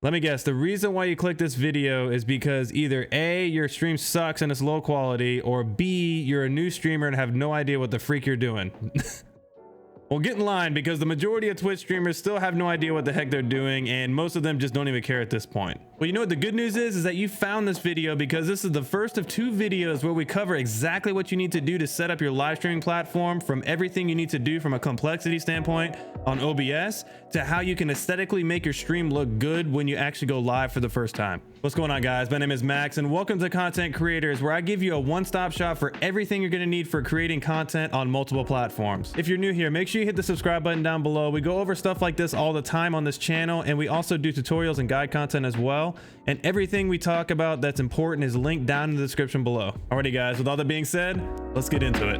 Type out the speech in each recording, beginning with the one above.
Let me guess, the reason why you click this video is because either A, your stream sucks and it's low quality, or B, you're a new streamer and have no idea what the freak you're doing. Well, get in line, because the majority of Twitch streamers still have no idea what the heck they're doing, and most of them just don't even care at this point. Well, you know what the good news is that you found this video, because this is the first of 2 videos where we cover exactly what you need to do to set up your live streaming platform, from everything you need to do from a complexity standpoint on OBS to how you can aesthetically make your stream look good when you actually go live for the first time. What's going on, guys? My name is Max, and welcome to Content Creators, where I give you a one-stop shop for everything you're going to need for creating content on multiple platforms. If you're new here, make sure you hit the subscribe button down below. We go over stuff like this all the time on this channel, and we also do tutorials and guide content as well. And everything we talk about that's important is linked down in the description below. Alrighty, guys, with all that being said, let's get into it.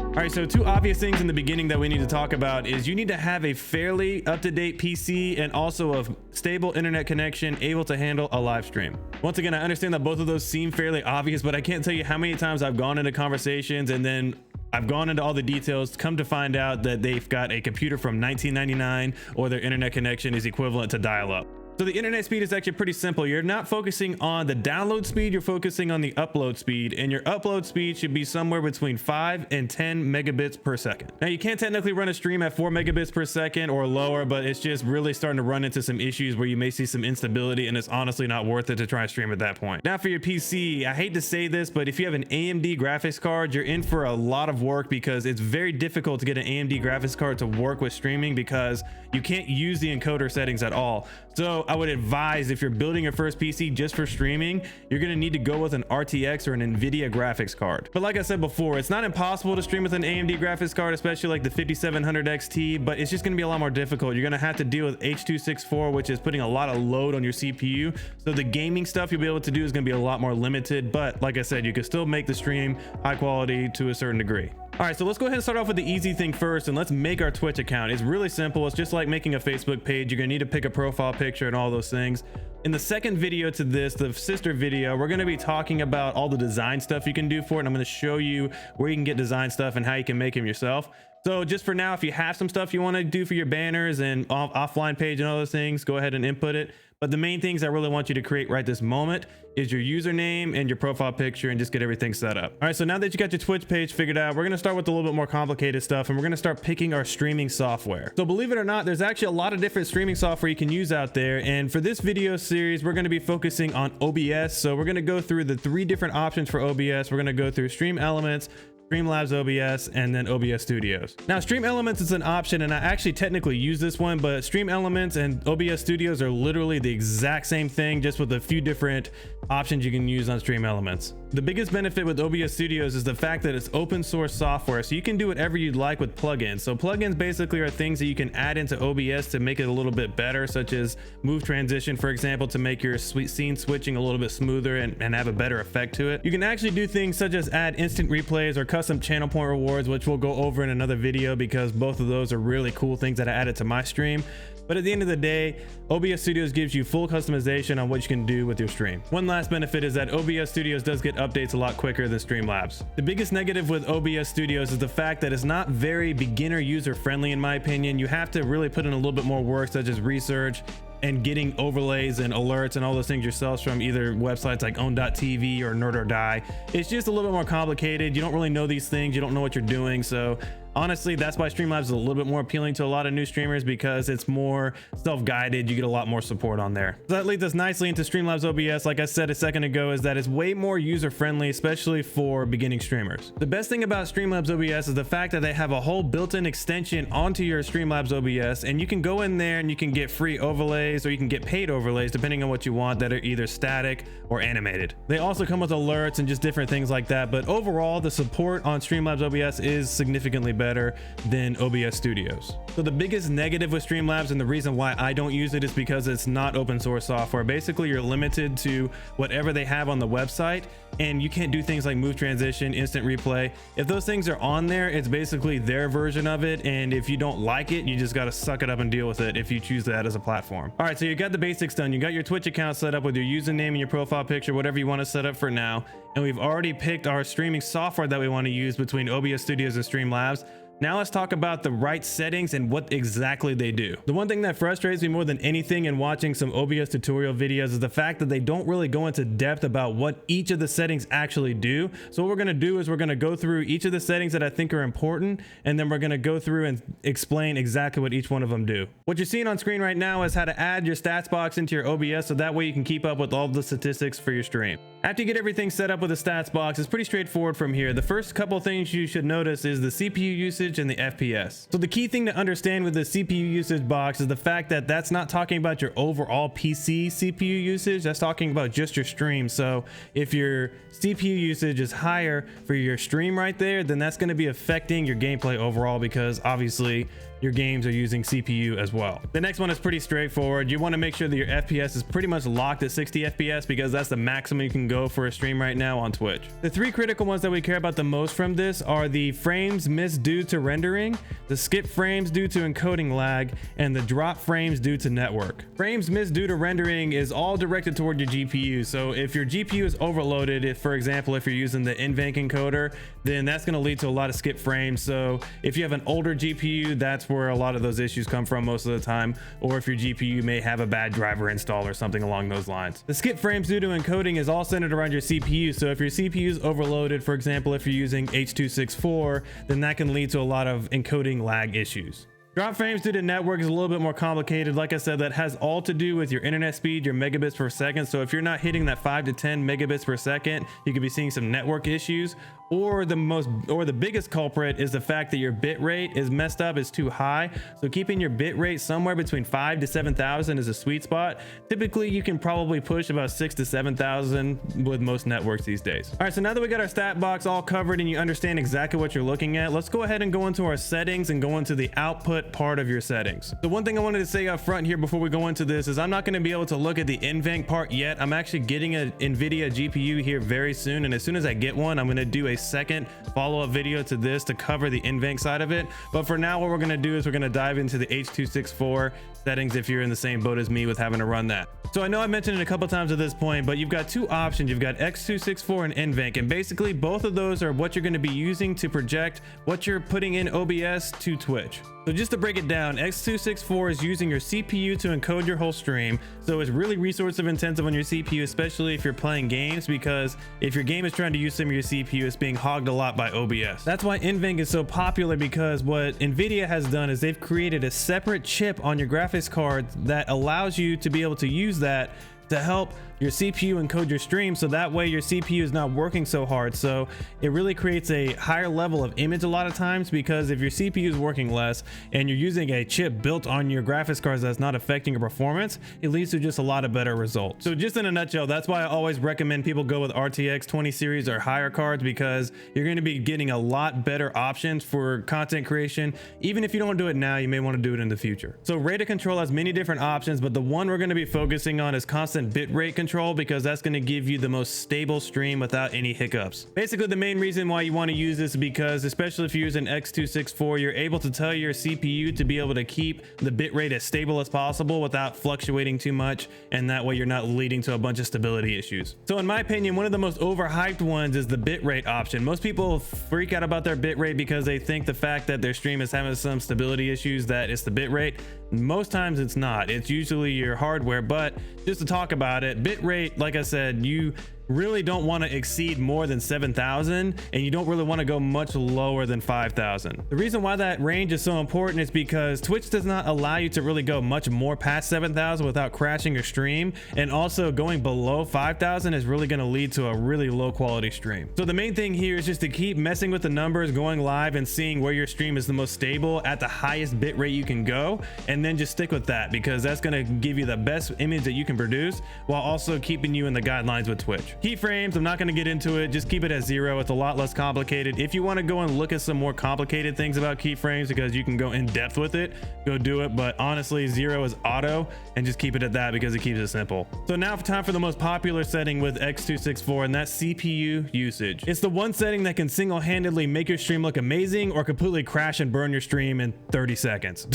All right, so 2 obvious things in the beginning that we need to talk about is you need to have a fairly up-to-date PC and also a stable internet connection able to handle a live stream. Once again, I understand that both of those seem fairly obvious, but I can't tell you how many times I've gone into conversations and then I've gone into all the details, come to find out that they've got a computer from 1999 or their internet connection is equivalent to dial-up. So the internet speed is actually pretty simple. You're not focusing on the download speed, you're focusing on the upload speed, and your upload speed should be somewhere between 5 and 10 megabits per second. Now, you can't technically run a stream at 4 megabits per second or lower, but it's just really starting to run into some issues where you may see some instability, and it's honestly not worth it to try and stream at that point. Now, for your PC, I hate to say this, but if you have an AMD graphics card, you're in for a lot of work, because it's very difficult to get an AMD graphics card to work with streaming because you can't use the encoder settings at all. So I would advise, if you're building your first PC just for streaming, you're going to need to go with an RTX or an NVIDIA graphics card. But like I said before, it's not impossible to stream with an AMD graphics card, especially like the 5700 XT, but it's just going to be a lot more difficult. You're going to have to deal with H.264, which is putting a lot of load on your CPU. So the gaming stuff you'll be able to do is going to be a lot more limited. But like I said, you can still make the stream high quality to a certain degree. All right, so let's go ahead and start off with the easy thing first, and let's make our Twitch account. It's really simple. It's just like making a Facebook page. You're gonna need to pick a profile picture and all those things. In the second video to this, the sister video, we're gonna be talking about all the design stuff you can do for it, and I'm gonna show you where you can get design stuff and how you can make them yourself. So just for now, if you have some stuff you want to do for your banners and offline page and all those things, go ahead and input it. But the main things I really want you to create right this moment is your username and your profile picture, and just get everything set up. All right, so now that you got your Twitch page figured out, we're going to start with a little bit more complicated stuff, and we're going to start picking our streaming software. So believe it or not, there's actually a lot of different streaming software you can use out there. And for this video series, we're going to be focusing on OBS. So we're going to go through the 3 different options for OBS. We're going to go through Stream Elements, Streamlabs OBS, and then OBS Studios. Now, Stream Elements is an option, and I actually technically use this one, but Stream Elements and OBS Studios are literally the exact same thing, just with a few different options you can use on Stream Elements. The biggest benefit with OBS Studios is the fact that it's open source software, so you can do whatever you'd like with plugins. So plugins basically are things that you can add into OBS to make it a little bit better, such as move transition, for example, to make your scene switching a little bit smoother and have a better effect to it. You can actually do things such as add instant replays or custom channel point rewards, which we'll go over in another video, because both of those are really cool things that I added to my stream. But at the end of the day, OBS Studios gives you full customization on what you can do with your stream. One last benefit is that OBS Studios does get updates a lot quicker than Streamlabs. The biggest negative with OBS Studios is the fact that it's not very beginner user friendly, in my opinion. You have to really put in a little bit more work, such as research and getting overlays and alerts and all those things yourselves from either websites like own.tv or Nerd or Die. It's just a little bit more complicated. You don't really know these things. You don't know what you're doing. So honestly, that's why Streamlabs is a little bit more appealing to a lot of new streamers, because it's more self-guided. You get a lot more support on there. So that leads us nicely into Streamlabs OBS. Like I said a second ago, is that it's way more user-friendly, especially for beginning streamers. The best thing about Streamlabs OBS is the fact that they have a whole built-in extension onto your Streamlabs OBS, and you can go in there and you can get free overlays, or you can get paid overlays depending on what you want, that are either static or animated. They also come with alerts and just different things like that, but overall the support on Streamlabs OBS is significantly better than OBS Studios. So the biggest negative with Streamlabs, and the reason why I don't use it, is because it's not open source software. Basically, you're limited to whatever they have on the website, and you can't do things like move transition, instant replay. If those things are on there, it's basically their version of it, and if you don't like it, you just got to suck it up and deal with it if you choose that as a platform. All right, so you got the basics done. You got your Twitch account set up with your username and your profile picture, whatever you want to set up for now, and we've already picked our streaming software that we want to use between OBS Studios and Streamlabs. Now let's talk about the right settings and what exactly they do. The one thing that frustrates me more than anything in watching some OBS tutorial videos is the fact that they don't really go into depth about what each of the settings actually do. So what we're going to do is we're going to go through each of the settings that I think are important, and then we're going to go through and explain exactly what each one of them do. What you're seeing on screen right now is how to add your stats box into your OBS, so that way you can keep up with all the statistics for your stream. After you get everything set up with the stats box, it's pretty straightforward from here. The first couple things you should notice is the CPU usage and the FPS. So the key thing to understand with the CPU usage box is the fact that that's not talking about your overall PC CPU usage, that's talking about just your stream. So if your CPU usage is higher for your stream right there, then that's going to be affecting your gameplay overall, because obviously your games are using CPU as well. The next one is pretty straightforward. You want to make sure that your FPS is pretty much locked at 60 FPS, because that's the maximum you can go for a stream right now on Twitch. The three critical ones that we care about the most from this are the frames missed due to rendering, the skip frames due to encoding lag, and the drop frames due to network. Frames missed due to rendering is all directed toward your GPU. So if your GPU is overloaded, if for example, if you're using the isnt encoder, then that's going to lead to a lot of skip frames. So if you have an older GPU, that's where a lot of those issues come from most of the time, or if your GPU may have a bad driver install or something along those lines. The skip frames due to encoding is all centered around your CPU. So if your CPU is overloaded, for example, if you're using H.264, then that can lead to a lot of encoding lag issues. Drop frames due to network is a little bit more complicated. Like I said, that has all to do with your internet speed, your megabits per second. So if you're not hitting that 5 to 10 megabits per second, you could be seeing some network issues. Or the biggest culprit is the fact that your bit rate is messed up, is too high. So keeping your bit rate somewhere between 5 to 7,000 is a sweet spot. Typically you can probably push about 6 to 7,000 with most networks these days. All right, so now that we got our stat box all covered and you understand exactly what you're looking at, let's go ahead and go into our settings and go into the output part of your settings. The one thing I wanted to say up front here before we go into this is I'm not going to be able to look at the isnt part yet. I'm actually getting an NVIDIA GPU here very soon, and as soon as I get one, I'm going to do a second follow-up video to this to cover the isnt side of it. But for now, what we're going to do is we're going to dive into the H.264 settings if you're in the same boat as me with having to run that. So I know I mentioned it a couple times at this point, but you've got two options. You've got X264 and isnt, and basically both of those are what you're going to be using to project what you're putting in OBS to Twitch. So just to break it down, X264 is using your CPU to encode your whole stream. So it's really resource intensive on your CPU, especially if you're playing games, because if your game is trying to use some of your CPU, it's being hogged a lot by OBS. That's why isnt is so popular, because what NVIDIA has done is they've created a separate chip on your graphics card that allows you to be able to use that to help your CPU encode your stream, so that way your CPU is not working so hard. So it really creates a higher level of image a lot of times, because if your CPU is working less and you're using a chip built on your graphics cards that's not affecting your performance, it leads to just a lot of better results. So just in a nutshell, that's why I always recommend people go with RTX 20 series or higher cards, because you're going to be getting a lot better options for content creation. Even if you don't do it now, you may want to do it in the future. So rate of control has many different options, but the one we're going to be focusing on is constant bitrate control, because that's going to give you the most stable stream without any hiccups. Basically, the main reason why you want to use this is because, especially if you use an X264, you're able to tell your CPU to be able to keep the bitrate as stable as possible without fluctuating too much, and that way you're not leading to a bunch of stability issues. So in my opinion, one of the most overhyped ones is the bitrate option. Most people freak out about their bitrate because they think the fact that their stream is having some stability issues that it's the bitrate. Most times it's not. It's usually your hardware. But just to talk about it, bitrate, like I said, you really don't want to exceed more than 7,000, and you don't really want to go much lower than 5,000. The reason why that range is so important is because Twitch does not allow you to really go much more past 7,000 without crashing your stream, and also going below 5,000 is really going to lead to a really low quality stream. So the main thing here is just to keep messing with the numbers, going live and seeing where your stream is the most stable at the highest bit rate you can go, and then just stick with that, because that's going to give you the best image that you can produce while also keeping you in the guidelines with Twitch. Keyframes, I'm not going to get into it. Just keep it at 0. It's a lot less complicated. If you want to go and look at some more complicated things about keyframes, because you can go in depth with it, go do it. But honestly, 0 is auto, and just keep it at that because it keeps it simple. So now time for the most popular setting with X264, and that's CPU usage. It's the one setting that can single-handedly make your stream look amazing or completely crash and burn your stream in 30 seconds.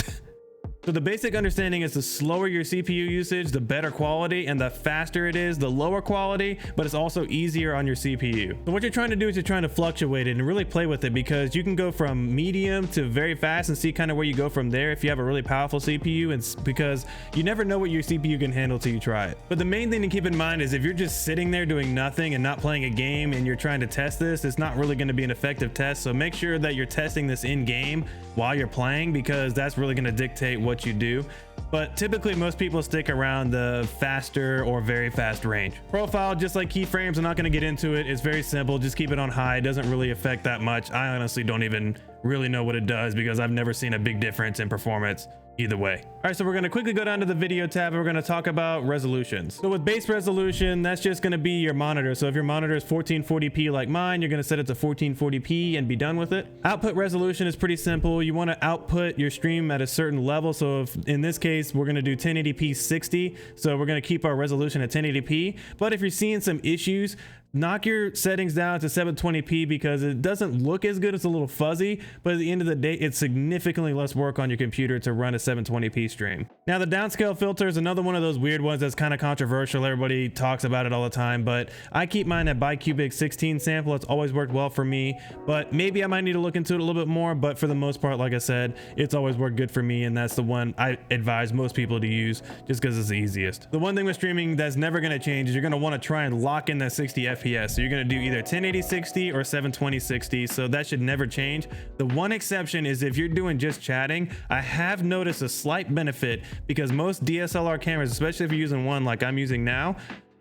So the basic understanding is the slower your CPU usage, the better quality, and the faster it is, the lower quality, but it's also easier on your CPU. So what you're trying to do is you're trying to fluctuate it and really play with it, because you can go from medium to very fast and see kind of where you go from there if you have a really powerful CPU, and because you never know what your CPU can handle till you try it. But the main thing to keep in mind is if you're just sitting there doing nothing and not playing a game and you're trying to test this, it's not really going to be an effective test. So make sure that you're testing this in game while you're playing, because that's really going to dictate what you do. But typically most people stick around the faster or very fast range. Profile, just like keyframes, I'm not going to get into it. It's very simple. Just keep it on high. It doesn't really affect that much. I honestly don't even really know what it does, because I've never seen a big difference in performance either way. All right, so we're going to quickly go down to the video tab and we're going to talk about resolutions. So with base resolution, that's just going to be your monitor. So if your monitor is 1440p like mine, you're going to set it to 1440p and be done with it. Output resolution is pretty simple. You want to output your stream at a certain level. So if in this case, we're going to do 1080p 60. So we're going to keep our resolution at 1080p. But if you're seeing some issues, knock your settings down to 720p, because it doesn't look as good. It's a little fuzzy, but at the end of the day, it's significantly less work on your computer to run a 720p stream. Now the downscale filter is another one of those weird ones that's kind of controversial. Everybody talks about it all the time, but I keep mine at bicubic 16 sample. It's always worked well for me, but maybe I might need to look into it a little bit more. But for the most part, like I said, it's always worked good for me, and that's the one I advise most people to use just because it's the easiest. The one thing with streaming that's never going to change is you're going to want to try and lock in that 60 FPS. So you're going to do either 1080 60 or 720 60. So that should never change. The one exception is if you're doing just chatting. I have noticed a slight benefit, because most DSLR cameras, especially if you're using one like I'm using now,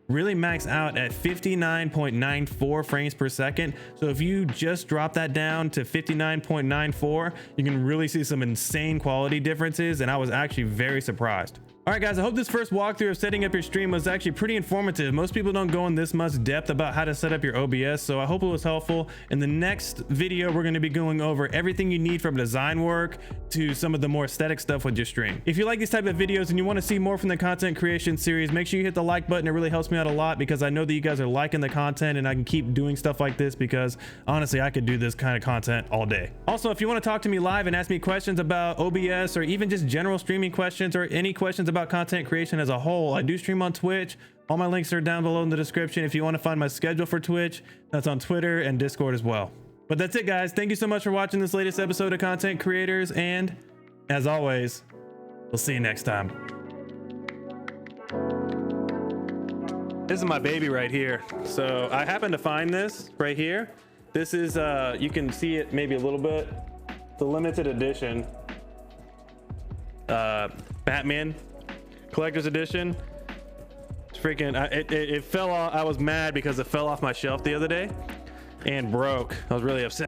really max out at 59.94 frames per second. So if you just drop that down to 59.94, you can really see some insane quality differences, and I was actually very surprised. All right, guys, I hope this first walkthrough of setting up your stream was actually pretty informative. Most people don't go in this much depth about how to set up your OBS, so I hope it was helpful. In the next video, we're going to be going over everything you need from design work to some of the more aesthetic stuff with your stream. If you like these type of videos and you want to see more from the content creation series, make sure you hit the like button. It really helps me out a lot, because I know that you guys are liking the content, and I can keep doing stuff like this, because honestly, I could do this kind of content all day. Also, if you want to talk to me live and ask me questions about OBS, or even just general streaming questions, or any questions about content creation as a whole, I do stream on Twitch. All my links are down below in the description. If you want to find my schedule for Twitch, that's on Twitter and Discord as well. But that's it, guys. Thank you so much for watching this latest episode of Content Creators, and as always, we'll see you next time. This is my baby right here. So I happened to find this right here. This is you can see it maybe a little bit, the limited edition Batman collector's edition. It's freaking it fell off. I was mad because it fell off my shelf the other day and broke. I was really upset.